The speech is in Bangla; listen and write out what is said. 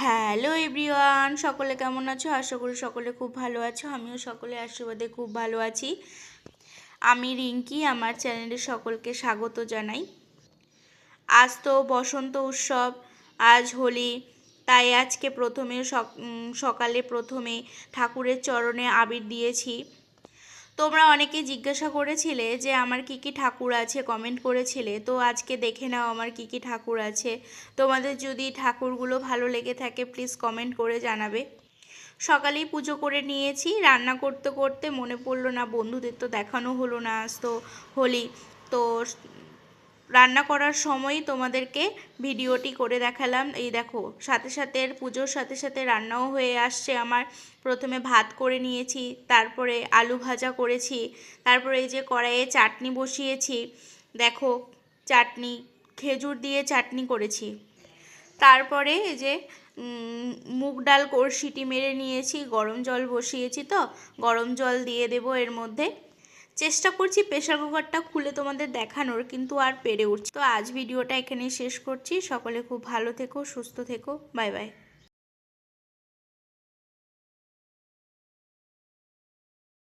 হ্যালো এভরিওয়ান, সকলে কেমন আছো? আশা করি সকলে খুব ভালো আছো। আমিও সকলের আশীর্বাদে খুব ভালো আছি। আমি রিঙ্কি, আমার চ্যানেলে সকলকে স্বাগত জানাই। আজ তো বসন্ত উৎসব, আজ হোলি, তাই আজকে সকালে প্রথমে ঠাকুরের চরণে আবির দিয়েছি। তোমরা অনেকে জিজ্ঞাসা করেছিলে যে আমার কি কি ঠাকুর আছে, কমেন্ট করেছিলে। তো আজকে দেখে নাও আমার কি কি ঠাকুর আছে। তোমাদের যদি ঠাকুরগুলো ভালো লেগে থাকে প্লিজ কমেন্ট করে জানাবে। সকালেই পুজো করে নিয়েছি। রান্না করতে করতে মনে পড়লো না, বন্ধুদের তো দেখানো হলো না, আজ তো হোলি। তো রান্না করার সময়ই তোমাদেরকে ভিডিওটি করে দেখালাম। এই দেখো, সাথে সাথে পুজোর সাথে সাথে রান্নাও হয়ে আসছে আমার। প্রথমে ভাত করে নিয়েছি, তারপরে আলু ভাজা করেছি, তারপরে এই যে কড়াইয়ে চাটনি বসিয়েছি। দেখো, চাটনি খেজুর দিয়ে চাটনি করেছি। তারপরে এই যে মুগ ডাল সিটি মেরে নিয়েছি, গরম জল বসিয়েছি, তো গরম জল দিয়ে দেব এর মধ্যে। চেষ্টা করছি প্রেশার কুকারটা খুলে তোমাদের দেখানোর, কিন্তু আর পেরে উঠছি। তো আজ ভিডিওটা এখানেই শেষ করছি। সকলে খুব ভালো থেকো, সুস্থ থেকো, বাই বাই।